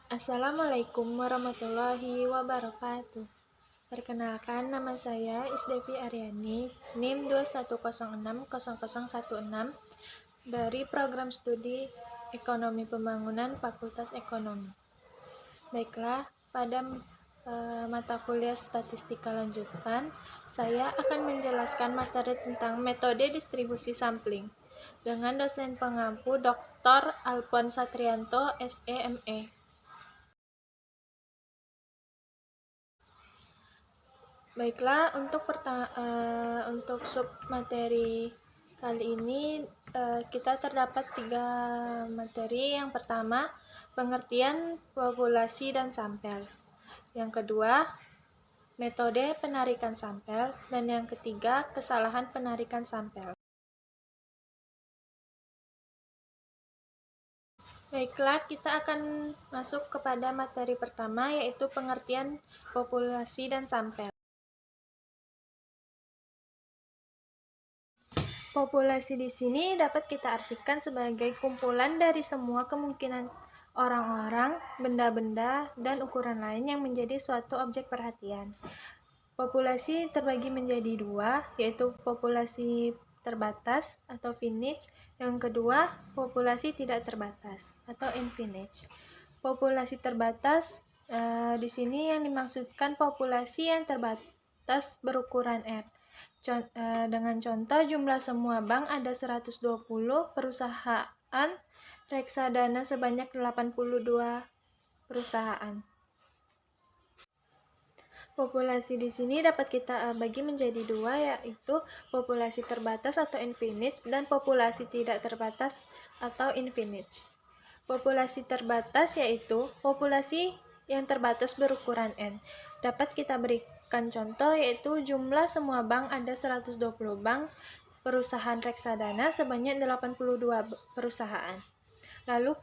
Assalamualaikum warahmatullahi wabarakatuh. Perkenalkan, nama saya Isdevi Aryani, NIM 21060016 dari Program Studi Ekonomi Pembangunan Fakultas Ekonomi. Baiklah, pada mata kuliah statistika lanjutan, saya akan menjelaskan materi tentang metode distribusi sampling dengan dosen pengampu Dr. Alpon Satrianto, SEME. Baiklah, untuk sub materi kali ini kita terdapat 3 materi. Yang pertama, pengertian populasi dan sampel. Yang kedua, metode penarikan sampel. Dan yang ketiga, kesalahan penarikan sampel. Baiklah, kita akan masuk kepada materi pertama, yaitu pengertian populasi dan sampel. Populasi di sini dapat kita artikan sebagai kumpulan dari semua kemungkinan orang-orang, benda-benda, dan ukuran lain yang menjadi suatu objek perhatian. Populasi terbagi menjadi 2, yaitu populasi terbatas atau finite. Yang kedua, populasi tidak terbatas atau infinite. Populasi terbatas di sini yang dimaksudkan populasi yang terbatas berukuran R. Dengan contoh, jumlah semua bank ada 120 perusahaan, reksadana sebanyak 82 perusahaan. Populasi di sini dapat kita bagi menjadi 2, yaitu populasi terbatas atau infinite dan populasi tidak terbatas atau infinite. Populasi terbatas yaitu populasi yang terbatas berukuran N. Dapat kita berikan contoh, yaitu jumlah semua bank ada 120 bank, perusahaan reksadana sebanyak 82 perusahaan. Lalu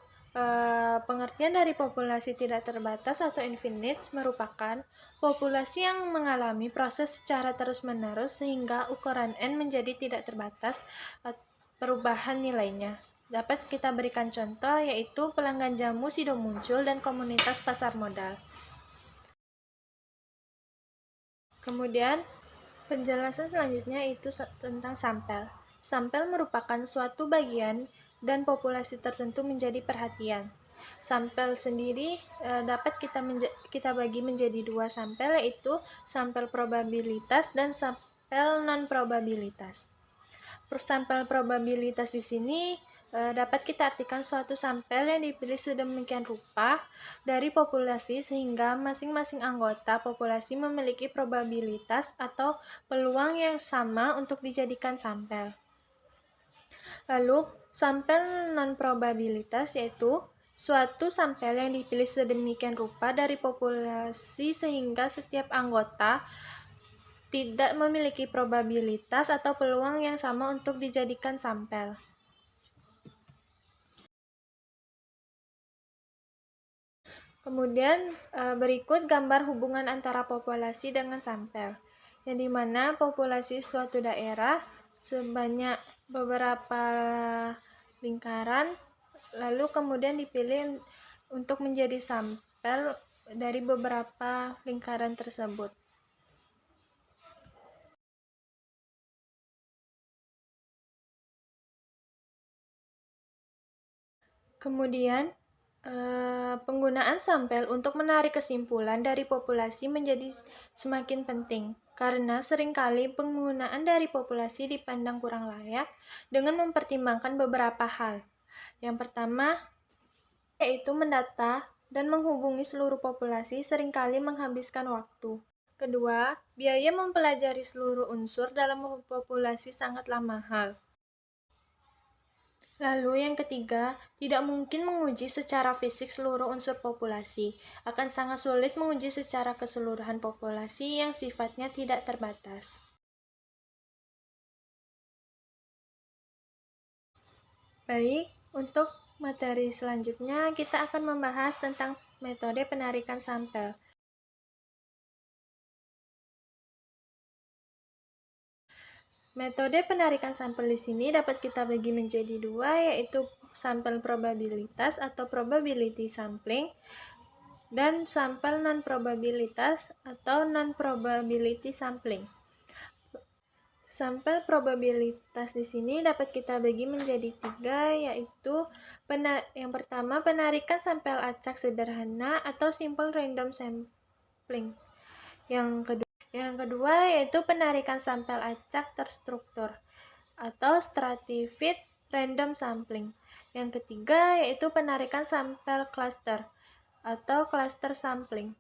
pengertian dari populasi tidak terbatas atau infinite merupakan populasi yang mengalami proses secara terus-menerus sehingga ukuran N menjadi tidak terbatas perubahan nilainya. Dapat kita berikan contoh, yaitu pelanggan jamu Sido muncul dan komunitas pasar modal. Kemudian penjelasan selanjutnya itu tentang sampel. Sampel merupakan suatu bagian dan populasi tertentu menjadi perhatian. Sampel sendiri dapat kita bagi menjadi 2 sampel, yaitu sampel probabilitas dan sampel non-probabilitas. Sampel probabilitas di sini dapat kita artikan suatu sampel yang dipilih sedemikian rupa dari populasi sehingga masing-masing anggota populasi memiliki probabilitas atau peluang yang sama untuk dijadikan sampel. Lalu, sampel non-probabilitas yaitu suatu sampel yang dipilih sedemikian rupa dari populasi sehingga setiap anggota tidak memiliki probabilitas atau peluang yang sama untuk dijadikan sampel. Kemudian berikut gambar hubungan antara populasi dengan sampel, yang dimana populasi suatu daerah sebanyak beberapa lingkaran, lalu kemudian dipilih untuk menjadi sampel dari beberapa lingkaran tersebut. Kemudian penggunaan sampel untuk menarik kesimpulan dari populasi menjadi semakin penting, karena seringkali penggunaan dari populasi dipandang kurang layak dengan mempertimbangkan beberapa hal. Yang pertama, yaitu mendata dan menghubungi seluruh populasi seringkali menghabiskan waktu. Kedua, biaya mempelajari seluruh unsur dalam populasi sangatlah mahal. Lalu yang ketiga, tidak mungkin menguji secara fisik seluruh unsur populasi. Akan sangat sulit menguji secara keseluruhan populasi yang sifatnya tidak terbatas. Baik, untuk materi selanjutnya kita akan membahas tentang metode penarikan sampel. Metode penarikan sampel di sini dapat kita bagi menjadi 2, yaitu sampel probabilitas atau probability sampling dan sampel non-probabilitas atau non-probability sampling. Sampel probabilitas di sini dapat kita bagi menjadi 3, yaitu yang pertama penarikan sampel acak sederhana atau simple random sampling. Yang kedua yaitu penarikan sampel acak terstruktur atau stratified random sampling. Yang ketiga yaitu penarikan sampel cluster atau cluster sampling.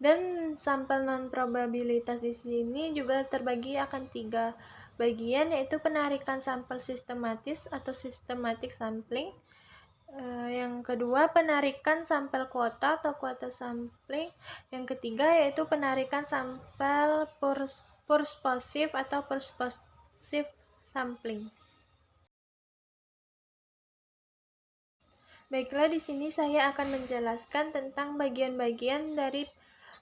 Dan sampel non-probabilitas di sini juga terbagi akan 3 bagian, yaitu penarikan sampel sistematis atau systematic sampling. Yang kedua, penarikan sampel kuota atau kuota sampling. Yang ketiga, yaitu penarikan sampel purposive atau purposive sampling. Baiklah, di sini saya akan menjelaskan tentang bagian-bagian dari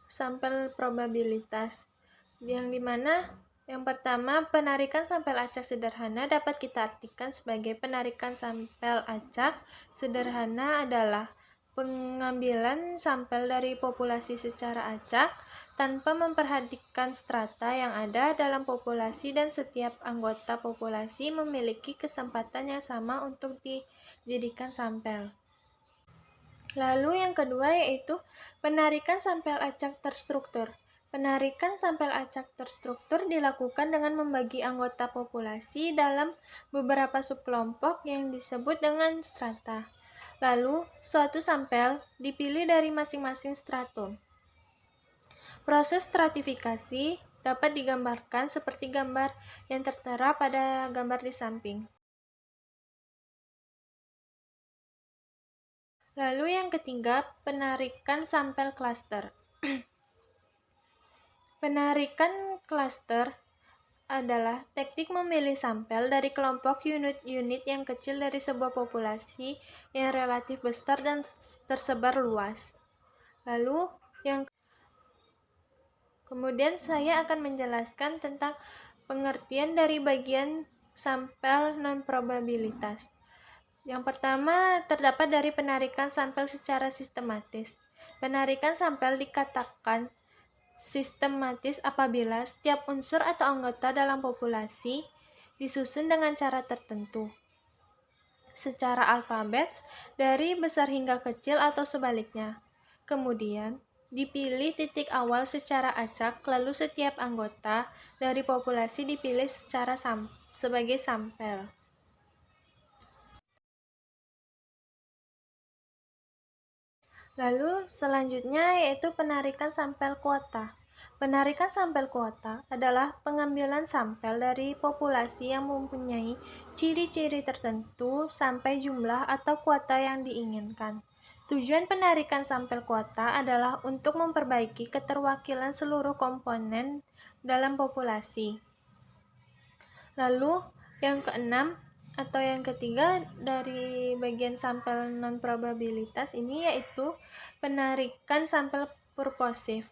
sampel probabilitas. Yang dimana yang pertama, penarikan sampel acak sederhana dapat kita artikan sebagai penarikan sampel acak sederhana adalah pengambilan sampel dari populasi secara acak tanpa memperhatikan strata yang ada dalam populasi, dan setiap anggota populasi memiliki kesempatan yang sama untuk dijadikan sampel. Lalu yang kedua yaitu penarikan sampel acak terstruktur. Penarikan sampel acak terstruktur dilakukan dengan membagi anggota populasi dalam beberapa subkelompok yang disebut dengan strata. Lalu, suatu sampel dipilih dari masing-masing stratum. Proses stratifikasi dapat digambarkan seperti gambar yang tertera pada gambar di samping. Lalu yang ketiga, penarikan sampel cluster. Penarikan cluster adalah teknik memilih sampel dari kelompok unit-unit yang kecil dari sebuah populasi yang relatif besar dan tersebar luas. Lalu, kemudian saya akan menjelaskan tentang pengertian dari bagian sampel non-probabilitas. Yang pertama, terdapat dari penarikan sampel secara sistematis. Penarikan sampel dikatakan sistematis apabila setiap unsur atau anggota dalam populasi disusun dengan cara tertentu secara alfabet dari besar hingga kecil atau sebaliknya. Kemudian, dipilih titik awal secara acak, lalu setiap anggota dari populasi dipilih sebagai sampel. Lalu selanjutnya yaitu penarikan sampel kuota. Penarikan sampel kuota adalah pengambilan sampel dari populasi yang mempunyai ciri-ciri tertentu sampai jumlah atau kuota yang diinginkan. Tujuan penarikan sampel kuota adalah untuk memperbaiki keterwakilan seluruh komponen dalam populasi. Lalu yang keenam atau yang ketiga dari bagian sampel non-probabilitas ini yaitu penarikan sampel purposive,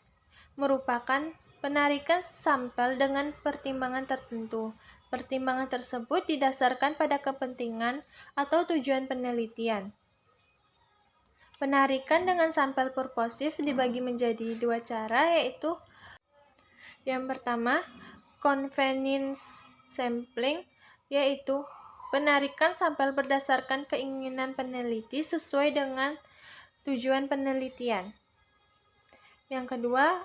merupakan penarikan sampel dengan pertimbangan tertentu. Pertimbangan tersebut didasarkan pada kepentingan atau tujuan penelitian. Penarikan dengan sampel purposive dibagi menjadi 2 cara, yaitu yang pertama, convenience sampling, yaitu penarikan sampel berdasarkan keinginan peneliti sesuai dengan tujuan penelitian. Yang kedua,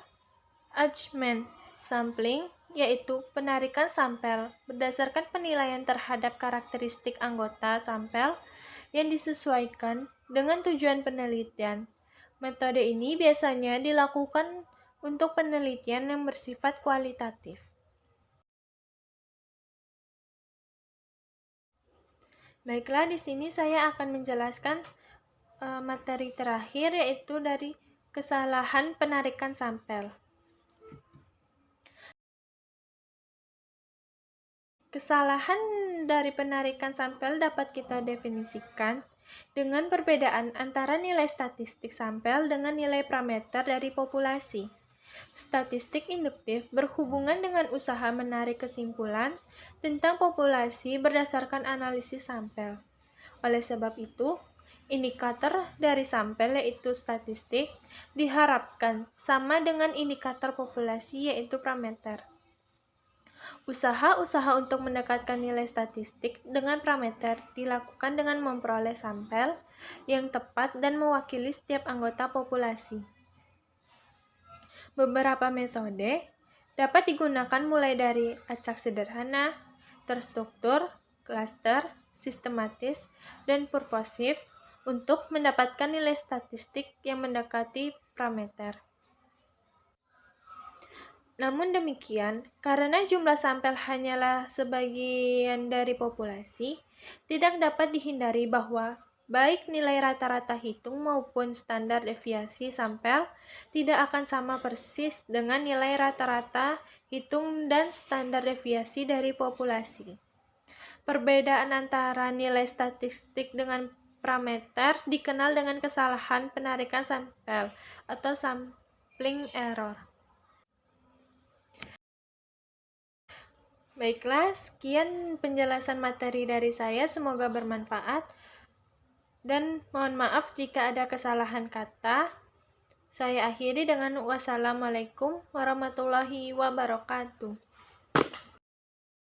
judgment sampling, yaitu penarikan sampel berdasarkan penilaian terhadap karakteristik anggota sampel yang disesuaikan dengan tujuan penelitian. Metode ini biasanya dilakukan untuk penelitian yang bersifat kualitatif. Baiklah, di sini saya akan menjelaskan materi terakhir, yaitu dari kesalahan penarikan sampel. Kesalahan dari penarikan sampel dapat kita definisikan dengan perbedaan antara nilai statistik sampel dengan nilai parameter dari populasi. Statistik induktif berhubungan dengan usaha menarik kesimpulan tentang populasi berdasarkan analisis sampel. Oleh sebab itu, Indikator dari sampel yaitu statistik diharapkan sama dengan indikator populasi yaitu parameter. Usaha-usaha untuk mendekatkan nilai statistik dengan parameter dilakukan dengan memperoleh sampel yang tepat dan mewakili setiap anggota populasi. Beberapa metode dapat digunakan mulai dari acak sederhana, terstruktur, klaster, sistematis, dan purposif untuk mendapatkan nilai statistik yang mendekati parameter. Namun demikian, karena jumlah sampel hanyalah sebagian dari populasi, tidak dapat dihindari bahwa baik nilai rata-rata hitung maupun standar deviasi sampel tidak akan sama persis dengan nilai rata-rata hitung dan standar deviasi dari populasi. Perbedaan antara nilai statistik dengan parameter dikenal dengan kesalahan penarikan sampel atau sampling error. Baiklah, sekian penjelasan materi dari saya. Semoga bermanfaat. Dan mohon maaf jika ada kesalahan kata. Saya akhiri dengan wassalamualaikum warahmatullahi wabarakatuh.